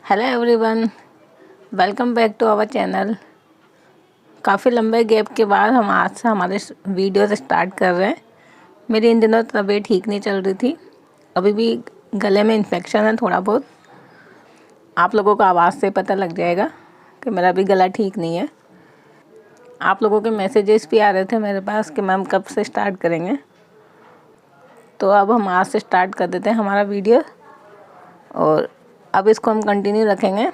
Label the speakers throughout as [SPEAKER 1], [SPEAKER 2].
[SPEAKER 1] Hello everyone, welcome back to our channel. काफ़ी लंबे gap के बाद हम आज से हमारे वीडियोस स्टार्ट कर रहे हैं। मेरी इन दिनों तबीयत ठीक नहीं चल रही थी, अभी भी गले में इन्फेक्शन है थोड़ा बहुत। आप लोगों को आवाज़ से पता लग जाएगा कि मेरा भी गला ठीक नहीं है। आप लोगों के मैसेजेस भी आ रहे थे मेरे पास कि मैम कब से स्टार्ट करेंगे, तो अब हम आज से स्टार्ट कर देते हैं हमारा वीडियो और अब इसको हम कंटिन्यू रखेंगे।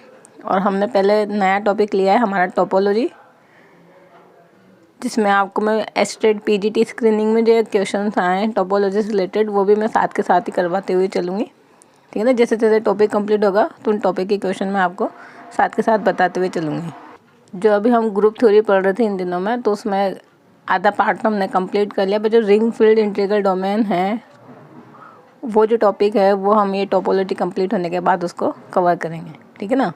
[SPEAKER 1] और हमने पहले नया टॉपिक लिया है हमारा टोपोलॉजी, जिसमें आपको मैं एस्टेट पीजीटी स्क्रीनिंग में जो क्वेश्चंस आए हैं टोपोलॉजी से रिलेटेड वो भी मैं साथ के साथ ही करवाते हुए चलूँगी। ठीक है ना, जैसे जैसे टॉपिक कंप्लीट होगा तो उन टॉपिक के क्वेश्चन मैं आपको साथ के साथ बताते हुए चलूँगी। जो अभी हम ग्रुप थ्योरी पढ़ रहे थे इन दिनों में, तो उसमें आधा पार्ट हमने कंप्लीट कर लिया, पर जो रिंग फील्ड इंटीग्रल डोमेन है वो जो टॉपिक है वो हम ये टोपोलॉजी कंप्लीट होने के बाद उसको कवर करेंगे। ठीक है ना,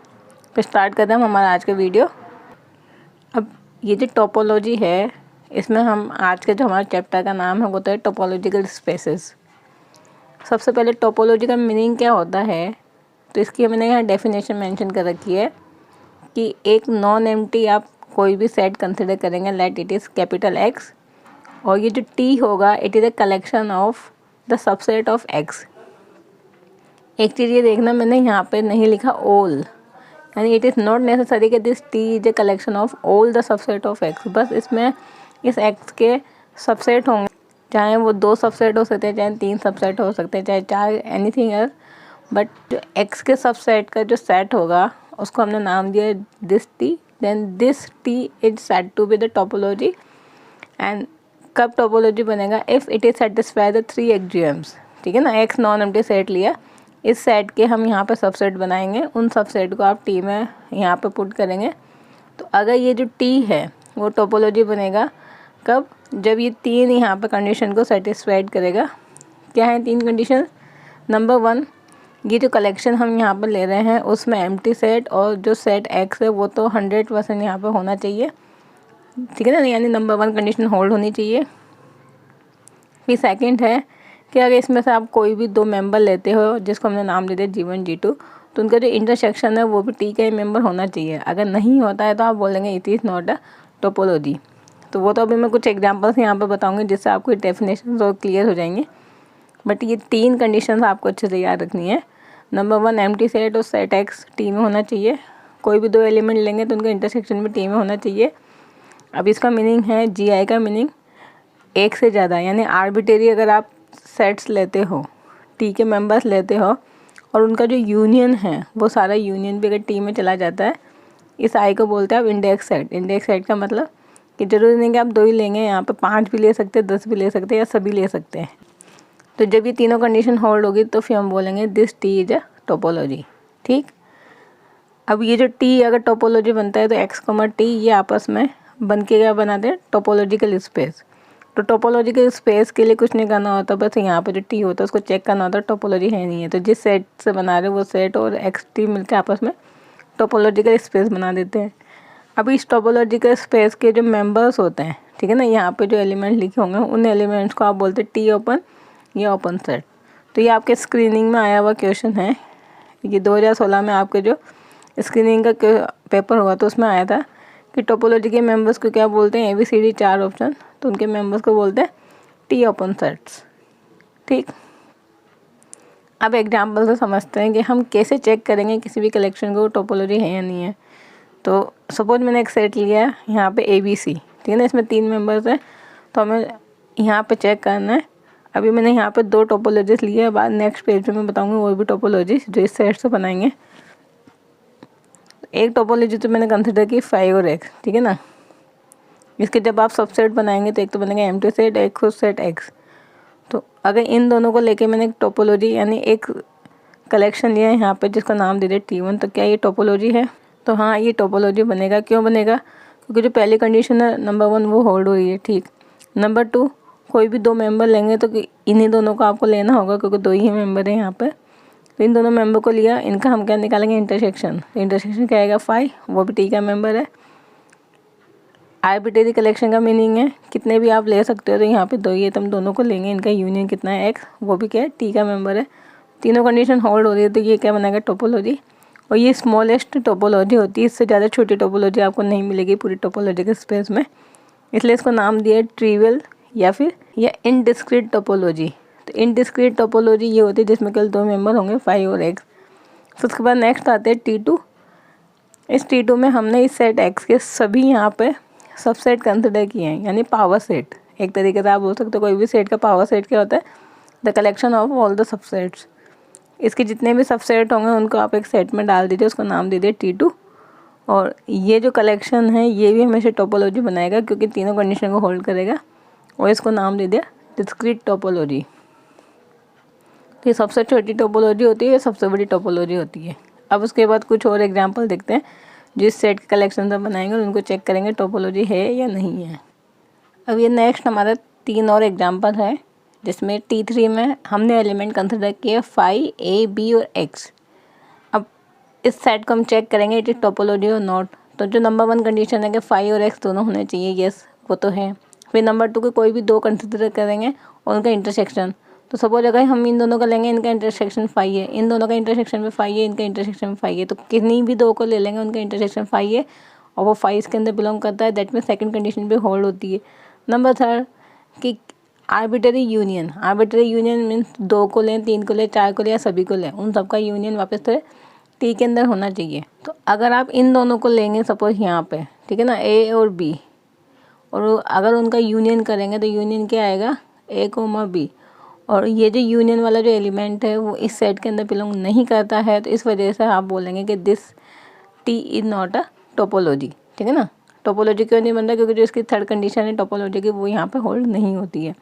[SPEAKER 1] तो स्टार्ट करते हैं हम हमारा आज का वीडियो। अब ये जो टोपोलॉजी है, इसमें हम आज के जो हमारे चैप्टर का नाम है वो तो है टोपोलॉजिकल स्पेसेस। सबसे पहले टोपोलॉजी का मीनिंग क्या होता है, तो इसकी मैंने यहाँ डेफिनेशन मेंशन कर रखी है कि एक नॉन एम्प्टी आप कोई भी सेट कंसिडर करेंगे, let it is capital x, और ये जो टी होगा it is a collection of the subset of x. एक चीज़ ये देखना, मैंने यहाँ पे नहीं लिखा ऑल, यानी इट इज़ नॉट नेसेसरी कि this T is a collection of all the subset of x. बस इसमें इस एक्स के सबसेट होंगे, चाहे वो 2 सबसेट हो सकते हैं, चाहे 3 सबसेट हो सकते हैं, चाहे 4, एनीथिंग एल्स, बट जो एक्स के सबसेट का जो सेट होगा उसको हमने नाम दिया this T. Then this T is said to be the topology. And कब टोपोलॉजी बनेगा, if it is satisfy the 3 axioms. ठीक है ना, एक्स नॉन एम्प्टी सेट लिया, इस सेट के हम यहाँ पे सबसेट बनाएंगे, उन सबसेट को आप टी में यहाँ पे पुट करेंगे। तो अगर ये जो टी है वो टोपोलॉजी बनेगा कब, जब ये 3 यहाँ पे कंडीशन को सेटिस्फाइड करेगा। क्या है 3 कंडीशन? नंबर 1, ये जो कलेक्शन हम यहाँ पर ले रहे हैं उसमें एम्प्टी सेट और जो सेट एक्स है वो तो 100% यहाँ पर होना चाहिए। ठीक है ना, यानी नंबर 1 कंडीशन होल्ड होनी चाहिए। फिर सेकंड है कि अगर इसमें से आप कोई भी 2 मेंबर लेते हो जिसको हमने नाम दे दिया G1 G2, तो उनका जो इंटरसेक्शन है वो भी टी का ही मेंबर होना चाहिए। अगर नहीं होता है तो आप बोलेंगे it is not a topology. तो वो तो अभी मैं कुछ एग्जांपल्स यहाँ पे बताऊंगी जिससे आपको डेफिनेशन और क्लियर हो जाएंगे। बट ये 3 कंडीशंस आपको अच्छे से याद रखनी है। नंबर 1, एम्प्टी सेट और सेट एक्स टी में होना चाहिए। कोई भी 2 एलिमेंट लेंगे तो उनका इंटरसेक्शन भी टी में होना चाहिए। अब इसका मीनिंग है, जी आई का मीनिंग एक से ज़्यादा, यानी आर्बिट्रेरी अगर आप सेट्स लेते हो, टी के मेंबर्स लेते हो और उनका जो यूनियन है वो सारा यूनियन भी अगर टी में चला जाता है, इस आई को बोलते हैं आप इंडेक्स सेट। इंडेक्स सेट का मतलब कि जरूरी नहीं कि आप 2 ही लेंगे, यहाँ पे 5 भी ले सकते हैं, 10 भी ले सकते हैं, या सभी ले सकते हैं। तो जब ये तीनों कंडीशन होल्ड होगी तो फिर हम बोलेंगे this T is a topology. ठीक, अब ये जो टी अगर टोपोलॉजी बनता है तो एक्स कॉमा टी ये आपस में बन के क्या बनाते हैं, टोपोलॉजिकल स्पेस। तो टोपोलॉजिकल स्पेस के लिए कुछ नहीं करना होता, बस यहाँ पे जो टी होता है उसको चेक करना होता है टोपोलॉजी है नहीं है। तो जिस सेट से बना रहे वो सेट और एक्स टी मिलकर आपस में टोपोलॉजिकल स्पेस बना देते हैं। अब इस टोपोलॉजिकल स्पेस के जो मेंबर्स होते हैं, ठीक है ना, यहाँ पे जो एलिमेंट लिखे होंगे उन एलिमेंट्स को आप बोलते हैं टी ओपन या ओपन सेट। तो ये आपके स्क्रीनिंग में आया हुआ क्वेश्चन है, ये 2016 में आपके जो स्क्रीनिंग का पेपर हुआ तो उसमें आया था कि टोपोलॉजी के मेंबर्स को क्या बोलते हैं, ABCD 4 ऑप्शन, तो उनके मेंबर्स को बोलते हैं टी ओपन सेट्स। ठीक, अब एग्जाम्पल से समझते हैं कि हम कैसे चेक करेंगे किसी भी कलेक्शन को टोपोलॉजी है या नहीं है। तो सपोज मैंने एक सेट लिया यहाँ पे ABC, ठीक है ना, इसमें 3 मेंबर्स हैं, तो हमें यहाँ पे चेक करना है। अभी मैंने यहाँ पे 2 टोपोलॉजीज लिए हैं, बाद नेक्स्ट पेज पे मैं बताऊँगी वो भी टोपोलॉजीज जो इस सेट से बनाएंगे। एक टोपोलॉजी तो मैंने कंसिडर की 5 और x, ठीक है ना। इसके जब आप सबसेट बनाएंगे तो एक तो बनेगा एम्प्टी सेट, एक खुद सेट x। तो अगर इन दोनों को लेके मैंने एक टोपोलॉजी यानी एक कलेक्शन लिया है यहाँ पे जिसका नाम दे दिया T1, तो क्या ये टोपोलॉजी है? तो हाँ, ये टोपोलॉजी बनेगा। क्यों बनेगा? क्योंकि जो पहली कंडीशन है नंबर 1 वो होल्ड हो रही है। ठीक, नंबर 2, कोई भी 2 मेंबर लेंगे तो इन्हीं दोनों को आपको लेना होगा क्योंकि 2 ही मेंबर है यहाँ पर। तो इन दोनों मेंबर को लिया, इनका हम क्या निकालेंगे, इंटरसेक्शन। तो इंटरसेक्शन क्या आएगा, 5, वो भी टी का मेंबर है। आर्बिट्रेरी कलेक्शन का मीनिंग है कितने भी आप ले सकते हो, तो यहाँ पे 2 ही है तो हम दोनों को लेंगे, इनका यूनियन कितना है, एक्स, वो भी क्या है, टी का मेंबर है। तीनों कंडीशन होल्ड हो रही है तो ये क्या बनाएगा, टोपोलॉजी। और ये स्मॉलेस्ट टोपोलॉजी होती है, इससे ज़्यादा छोटी टोपोलॉजी आपको नहीं मिलेगी पूरी टोपोलॉजी के स्पेस में, इसलिए इसको नाम दिया है ट्रिवियल या फिर इनडिस्क्रीट टोपोलॉजी। तो इनडिस्क्रीट टोपोलॉजी ये होती है जिसमें केवल 2 मेंबर होंगे, 5 और x। फिर उसके बाद नेक्स्ट आते हैं T2। इस T2 में हमने इस सेट x के सभी यहाँ पे सबसेट कंसिडर किए हैं, यानी पावर सेट। एक तरीके से आप बोल सकते हो कोई भी सेट का पावर सेट क्या होता है, the collection of all the subsets. इसके जितने भी सबसेट होंगे उनको आप एक सेट में डाल दीजिए, उसका नाम दीजिए T2। और ये जो कलेक्शन है ये भी हमेशा टोपोलॉजी बनाएगा क्योंकि तीनों कंडीशन को होल्ड करेगा, और इसको नाम दे दिया डिस्क्रीट टोपोलॉजी। तो ये सबसे छोटी टोपोलॉजी होती है, ये सबसे बड़ी टोपोलॉजी होती है। अब उसके बाद कुछ और एग्जांपल देखते हैं जिस सेट के कलेक्शन से बनाएंगे और उनको चेक करेंगे टोपोलॉजी है या नहीं है। अब ये नेक्स्ट हमारा 3 और एग्जांपल है जिसमें T3 में हमने एलिमेंट कंसिडर किए 5 A B और X। अब इस सेट को हम चेक करेंगे इट इज टोपोलॉजी और नॉट। तो जो नंबर 1 कंडीशन है कि 5 और X दोनों होने चाहिए, यस वो तो है। फिर नंबर 2 के कोई भी 2 कंसिडर करेंगे और उनका इंटरसेक्शन। तो सपोज अगर हम इन दोनों का लेंगे, इनका इंटरसेक्शन 5 है, इन दोनों का इंटरसेक्शन में 5 है, इनका इंटरसेक्शन 5 है, तो किन्हीं भी 2 को ले लेंगे उनका इंटरसेक्शन 5 है और वो 5 के अंदर बिलोंग करता है, दैट में सेकंड कंडीशन भी होल्ड होती है। नंबर 3 कि arbitrary union. Arbitrary union means 2 को लें, 3 को लें, 4 को लें या सभी को लें, उन सबका यूनियन वापस से T के अंदर होना चाहिए। तो अगर आप इन दोनों को लेंगे सपोज यहाँ पे, ठीक है ना, A और B, और अगर उनका यूनियन करेंगे तो यूनियन क्या आएगा, A, B। और ये जो यूनियन वाला जो एलिमेंट है वो इस सेट के अंदर बिलोंग नहीं करता है, तो इस वजह से आप बोलेंगे कि this T is not a topology. ठीक है ना, टोपोलॉजी क्यों नहीं बनता, क्योंकि जो इसकी थर्ड कंडीशन है टोपोलॉजी की वो यहाँ पे होल्ड नहीं होती है।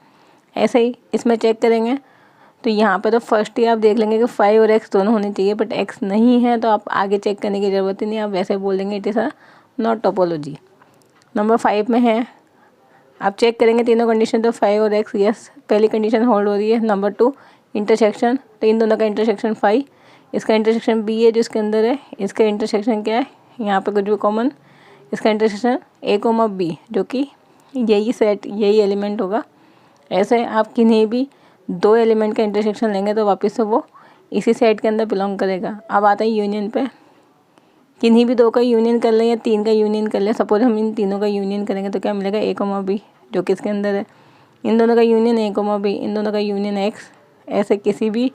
[SPEAKER 1] ऐसे ही इसमें चेक करेंगे तो यहाँ पे तो फर्स्ट ही आप देख लेंगे कि 5 और X दोनों होने चाहिए, बट X नहीं है तो आप आगे चेक करने की ज़रूरत ही नहीं, आप वैसे बोलेंगे it is a not topology. Number 5 में है, आप चेक करेंगे तीनों कंडीशन, तो 5 और X यस पहली कंडीशन होल्ड हो रही है। नंबर 2 इंटरसेक्शन, तो इन दोनों का इंटरसेक्शन 5, इसका इंटरसेक्शन B है जो इसके अंदर है, इसका इंटरसेक्शन क्या है, यहाँ पे कुछ भी कॉमन, इसका इंटरसेक्शन A, B जो कि यही सेट यही एलिमेंट होगा। ऐसे आप किन्हीं भी 2 एलिमेंट का इंटरसेक्शन लेंगे तो वापस से वो इसी सेट के अंदर बिलोंग करेगा। अब आता है यूनियन पे, किन्हीं भी 2 का यूनियन कर लें या 3 का यूनियन कर लें। सपोज हम इन तीनों का यूनियन करेंगे तो क्या मिलेगा, A, B जो कि इसके अंदर है। इन दोनों का यूनियन A, B, इन दोनों का यूनियन X। ऐसे किसी भी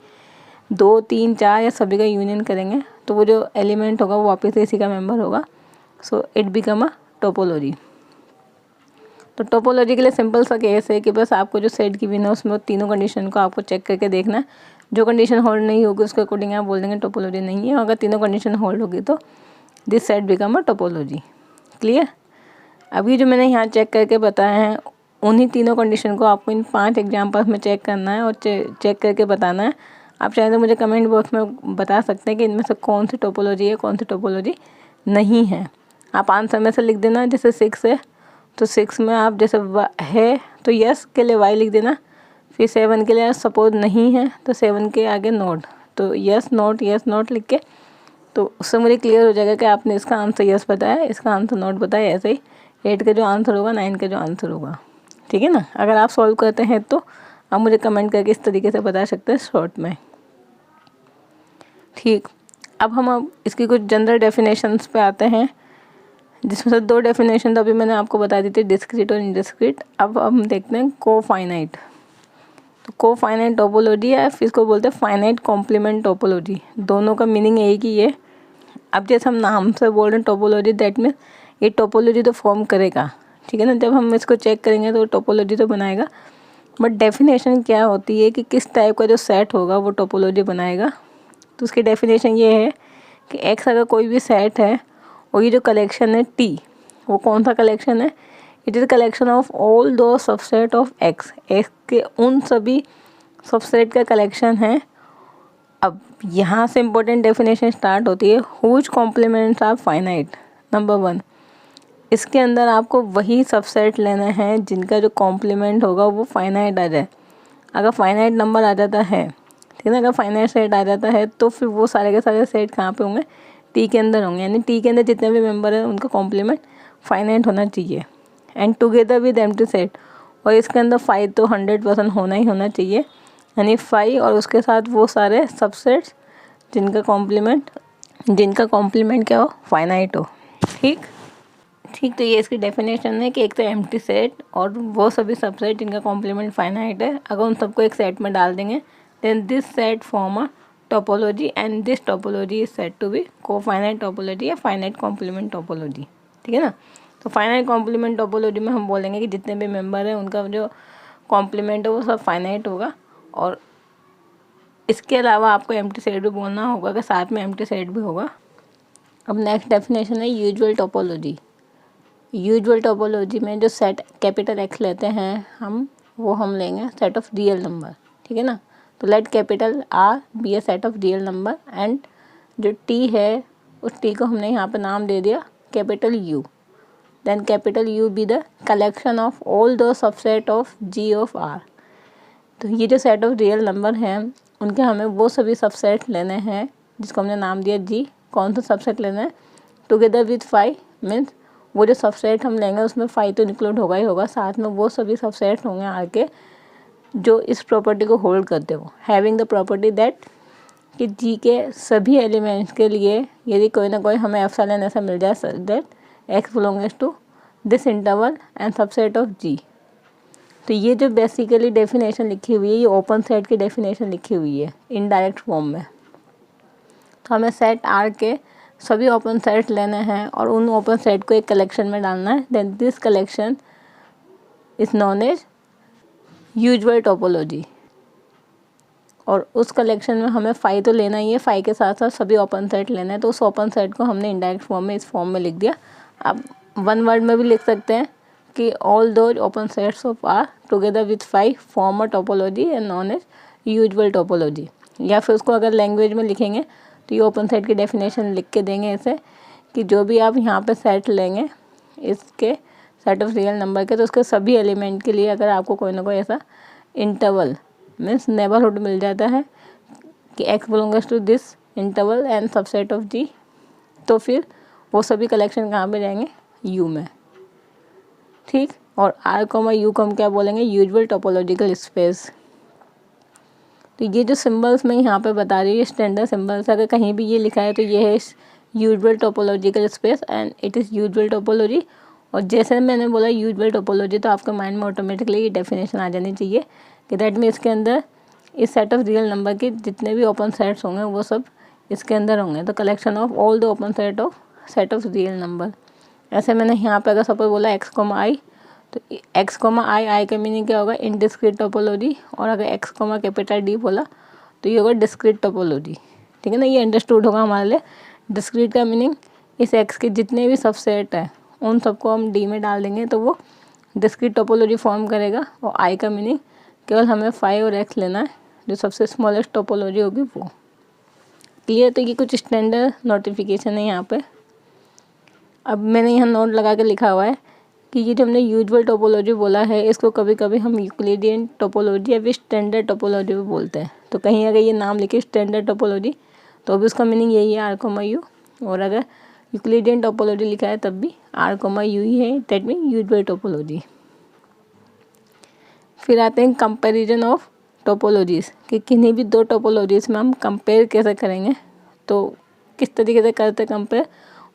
[SPEAKER 1] 2, 3, 4 या सभी का यूनियन करेंगे तो वो जो एलिमेंट होगा वो वापस से इसी का मेंबर होगा। So it become a topology. तो टोपोलॉजी के लिए सिंपल सा केस है कि बस आपको जो सेट की भी ना उसमें तीनों कंडीशन को आपको चेक करके देखना है। जो कंडीशन होल्ड नहीं होगी उसके अकॉर्डिंग आप बोल देंगे टोपोलॉजी नहीं है, अगर तीनों कंडीशन होल्ड होगी तो this set become a topology. Clear. अभी जो मैंने यहाँ चेक करके बताया है उन्हीं तीनों कंडीशन को आपको इन 5 एग्जाम्पल्स में चेक करना है और चेक करके बताना है। आप चाहें तो मुझे कमेंट बॉक्स में बता सकते हैं कि इनमें से कौन सी टोपोलॉजी है, कौन सी टोपोलॉजी नहीं है। आप आंसर में से लिख देना, जैसे 6 है तो 6 में आप जैसे है तो यस के लिए वाई लिख देना, फिर 7 के लिए सपोज नहीं है तो 7 के आगे नोट, तो यस नोट लिख के, तो उससे मुझे क्लियर हो जाएगा कि आपने इसका आंसर यस बताया, इसका आंसर नोट बताया। ऐसे ही 8 का जो आंसर होगा 9 का जो आंसर होगा। ठीक है ना। अगर आप सॉल्व करते हैं तो आप मुझे कमेंट करके इस तरीके से बता सकते हैं शॉर्ट में। ठीक, अब इसकी कुछ जनरल डेफिनेशंस पे आते हैं, जिसमें से 2 डेफिनेशन तो अभी मैंने आपको बता दी थी, डिस्क्रीट और इनडिस्क्रीट। अब हम देखते हैं कोफाइनाइट। तो कोफाइनाइट टोपोलॉजी है, फिर इसको बोलते हैं फाइनाइट कॉम्प्लीमेंट टोपोलॉजी। दोनों का मीनिंग एक ही है। अब जैसे हम नाम से बोल रहे हैं टोपोलॉजी, दैट मीन्स ये टोपोलॉजी तो फॉर्म करेगा। ठीक है ना, जब हम इसको चेक करेंगे तो टोपोलॉजी तो बनाएगा, बट डेफिनेशन क्या होती है कि किस टाइप का जो सेट होगा वो टोपोलॉजी बनाएगा। तो उसकी डेफिनेशन ये है कि एक्स अगर कोई भी सेट है और ये जो कलेक्शन है टी, वो कौन सा कलेक्शन है, it is collection of all दो सबसेट ऑफ एक्स, एक्स के उन सभी सबसेट का कलेक्शन है। अब यहाँ से इम्पोर्टेंट डेफिनेशन स्टार्ट होती है, whose complements are finite. Number 1, इसके अंदर आपको वही सबसेट लेना है जिनका जो कॉम्प्लीमेंट होगा वो फाइनाइट आ जाए। अगर फाइनाइट नंबर आ जाता है, ठीक है ना, अगर फाइनाइट सेट आ जाता है तो फिर वो सारे के सारे सेट कहाँ पे होंगे, टी के अंदर होंगे। यानी टी के अंदर जितने भी मेंबर हैं उनका कॉम्प्लीमेंट फाइनाइट होना चाहिए and together with empty set. और इसके अंदर 5 तो 100% होना ही होना चाहिए, यानी 5 और उसके साथ वो सारे सबसेट्स जिनका कॉम्प्लीमेंट जिनका कॉम्प्लीमेंट क्या हो, फाइनाइट हो। ठीक, तो ये इसकी डेफिनेशन है कि एक तो एम्प्टी सेट और वो सभी सबसेट जिनका कॉम्प्लीमेंट फाइनाइट है, अगर उन सबको एक सेट में डाल देंगे then this set form a topology and this topology is set to be cofinite topology या फाइनाइट कॉम्प्लीमेंट टोपोलॉजी। ठीक है ना। तो फाइनाइट कॉम्प्लीमेंट टोपोलॉजी में हम बोलेंगे कि जितने भी मेंबर हैं उनका जो कॉम्प्लीमेंट है वो सब फाइनाइट होगा, और इसके अलावा आपको एम्प्टी सेट भी बोलना होगा कि साथ में एम्प्टी सेट भी होगा। अब नेक्स्ट डेफिनेशन है यूजुअल टोपोलॉजी। यूजुअल टोपोलॉजी में जो सेट कैपिटल एक्स लेते हैं वो हम लेंगे सेट ऑफ रियल नंबर। ठीक है ना। तो let capital R be a set of real number and जो टी है उस टी को हमने यहाँ पे नाम दे दिया capital U. Then capital U be the collection of all the subset of G of R. तो ये जो सेट ऑफ रियल नंबर हैं उनके हमें वो सभी सबसेट लेने हैं जिसको हमने नाम दिया जी। कौन सा सबसेट लेना है, टुगेदर विथ फाइव, मीन्स वो जो सबसेट हम लेंगे उसमें फाइव तो इंक्लूड होगा ही होगा, साथ में वो सभी सबसेट होंगे आर के जो इस प्रॉपर्टी को होल्ड करते हो, हैविंग द प्रॉपर्टी दैट कि जी के सभी एलिमेंट्स के लिए यदि कोई ना कोई हमें एप्सिलॉन ऐसा मिल जाए that x belongs to this interval and subset of G. तो ये जो बेसिकली डेफिनेशन लिखी हुई है ये ओपन सेट की डेफिनेशन लिखी हुई है इनडायरेक्ट फॉर्म में। तो हमें सेट आर के सभी ओपन सेट लेने हैं और उन ओपन सेट को एक कलेक्शन में डालना है। Then this collection is known as usual topology. और उस कलेक्शन में हमें फाइव तो लेना ही है, फाइव के साथ साथ सभी ओपन सेट लेना है। तो उस ओपन सेट को हमने इनडायरेक्ट फॉर्म में इस फॉर्म में लिख दिया। अब वन वर्ड में भी लिख सकते हैं कि all those open sets of R together with five form a topology and known as usual topology. या फिर उसको अगर लैंग्वेज में लिखेंगे तो ये ओपन सेट की डेफिनेशन लिख के देंगे ऐसे कि जो भी आप यहाँ पे सेट लेंगे इसके सेट ऑफ रियल नंबर के, तो उसके सभी एलिमेंट के लिए अगर आपको कोई ना कोई ऐसा इंटरवल मीन्स नेबरहुड मिल जाता है कि x belongs to this interval and subset of G, तो फिर वो सभी कलेक्शन कहाँ पे जाएंगे, यू में। ठीक, और आर कॉमा यू को हम क्या बोलेंगे, यूजुअल टोपोलॉजिकल स्पेस। तो ये जो सिंबल्स मैं यहाँ पे बता रही हूँ ये स्टैंडर्ड सिंबल्स, अगर कहीं भी ये लिखा है तो ये है usual topological space and it is usual topology. और जैसे मैंने बोला यूजुअल टोपोलॉजी तो आपके माइंड में ऑटोमेटिकली ये डेफिनेशन आ जानी चाहिए कि दैट मीन इसके अंदर इस सेट ऑफ रियल नंबर के जितने भी ओपन सेट्स होंगे वो सब इसके अंदर होंगे। तो collection of all the open set of real number. ऐसे मैंने यहाँ पे अगर सपोज बोला एक्स कोमा आई, तो एक्स कोमा आई का मीनिंग क्या होगा, इनडिस्क्रीट टोपोलॉजी। और अगर एक्स कोमा कैपिटल डी बोला तो ये होगा डिस्क्रीट टोपोलॉजी। ठीक है ना, ये अंडरस्टूड होगा हमारे लिए। डिस्क्रीट का मीनिंग इस एक्स के जितने भी सबसेट हैं उन सबको हम डी में डाल देंगे तो वो डिस्क्रीट टोपोलॉजी फॉर्म करेगा। और आई का मीनिंग केवल हमें फाइव और एक्स लेना है, जो सबसे स्मॉलेस्ट टोपोलॉजी होगी वो। क्लियर। तो ये कुछ स्टैंडर्ड नोटिफिकेशन है यहाँ पे। अब मैंने यहाँ नोट लगा के लिखा हुआ है कि ये जो हमने यूजुअल टोपोलॉजी बोला है इसको कभी कभी हम यूक्लिडियन टोपोलॉजी या फिर स्टैंडर्ड टोपोलॉजी भी बोलते हैं। तो कहीं अगर ये नाम लिखे स्टैंडर्ड टोपोलॉजी तो भी उसका मीनिंग यही है आर कोमा यू, और अगर यूक्लिडियन टोपोलॉजी लिखा है तब भी आर कोमा यू ही है, दैट मीन यूजुअल टोपोलॉजी। फिर आते हैं कंपैरिजन ऑफ टोपोलॉजीज़ कि किन्हीं भी दो टोपोलॉजीज़ में हम कंपेयर कैसे करेंगे। तो किस तरीके से करते हैं कंपेयर,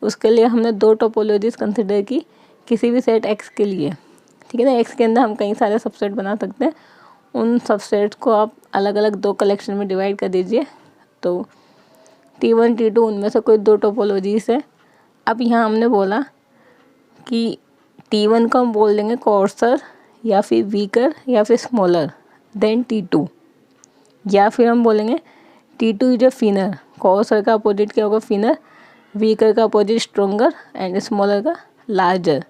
[SPEAKER 1] उसके लिए हमने दो टोपोलॉजीज़ कंसिडर की किसी भी सेट एक्स के लिए। ठीक है ना, एक्स के अंदर हम कई सारे सबसेट बना सकते हैं। उन सबसेट्स को आप अलग अलग दो कलेक्शन में डिवाइड कर दीजिए। तो T1 T2 उनमें से कोई दो टोपोलॉजीज़ है। अब यहाँ हमने बोला कि T1 को हम बोल देंगे कोर्सर या फिर वीकर या फिर स्मॉलर देन T2, या फिर हम बोलेंगे T2 is a finer. Courser का अपोजिट क्या होगा, फिनर। वीकर का अपोजिट स्ट्रोंगर एंड स्मॉलर का लार्जर।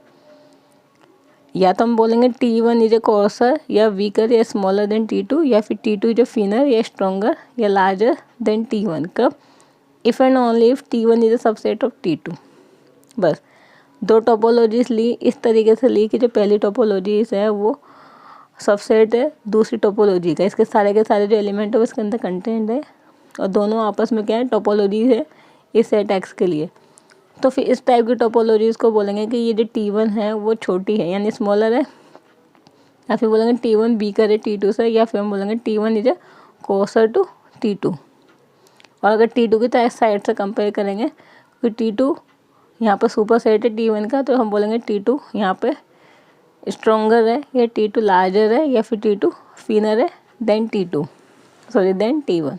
[SPEAKER 1] या तो हम बोलेंगे T1 इज अ कोर्सर या वीकर या स्मॉलर देन T2, या फिर T2 इज अ फिनर या स्ट्रोंगर या लार्जर देन T1। कब, if and only if T1 is a subset of T2। बस दो टोपोलॉजीज ली, इस तरीके से ली कि जो पहली टोपोलॉजीज है वो सबसेट है दूसरी टोपोलॉजी का, इसके सारे के सारे जो एलिमेंट है वो इसके अंदर कंटेंट है, और दोनों आपस में क्या है, टोपोलॉजीज है इस सेट एक्स के लिए। तो फिर इस टाइप की टोपोलॉजीज़ को बोलेंगे कि ये जो T1 है वो छोटी है यानी स्मॉलर है, या फिर बोलेंगे T1 वीकर है T2 से, या फिर हम बोलेंगे T1 is a Kausar to T2। और अगर T2 की साइड से कंपेयर करेंगे तो T2 यहाँ पर सुपर सेट है T1 का, तो हम बोलेंगे T2 यहाँ पे स्ट्रोंगर है, या T2 लार्जर है, या फिर T2 फिनर है देन T1।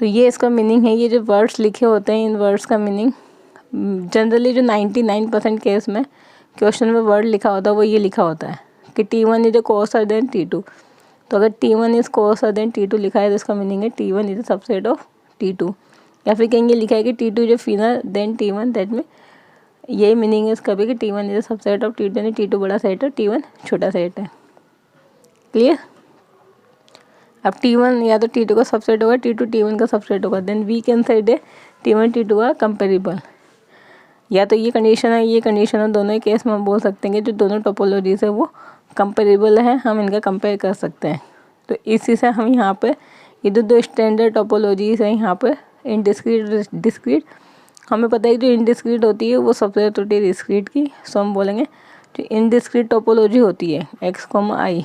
[SPEAKER 1] तो ये इसका मीनिंग है। ये जो वर्ड्स लिखे होते हैं इन वर्ड्स का मीनिंग जनरली जो 99% केस में क्वेश्चन में वर्ड लिखा होता है वो ये लिखा होता है कि T1 is Kausar then T2। तो अगर T1 is Kausar then T2 लिखा है तो इसका मीनिंग है T1 is a subset of T2। या फिर कहीं लिखा है कि T2 is finer then T1, that में यही मीनिंग है इसका भी कि T1 is a subset of T2, यानी T2 बड़ा सेट है, T1 छोटा सेट है। क्लियर। अब T1 या तो T2 का सबसेट होगा, T2 T1 का सबसेट होगा, then we can say they T1 T2 का कंपेरेबल। या तो ये कंडीशन है, ये कंडीशन है, दोनों ही केस में हम बोल सकते हैं कि जो दोनों टोपोलॉजीज है वो कंपेरेबल है, हम इनका कंपेयर कर सकते हैं। तो इसी से हम यहाँ पे ये दो स्टैंडर्ड टोपोलॉजीज हैं यहाँ पे इनडिस्क्रीट डिस्क्रीट। हमें पता है कि जो इनडिस्क्रीट होती है वो सबसे होती है डिस्क्रीट की। सो हम बोलेंगे जो इनडिस्क्रीट टोपोलॉजी होती है x, i,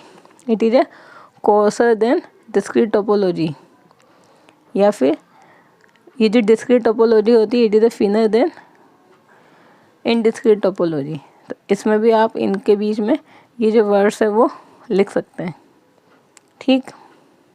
[SPEAKER 1] it is a coarser than discrete topology. या फिर ये जो डिस्क्रीट टोपोलॉजी होती है it is a finer than indiscrete topology. तो इसमें भी आप इनके बीच में ये जो वर्ड्स है वो लिख सकते हैं। ठीक।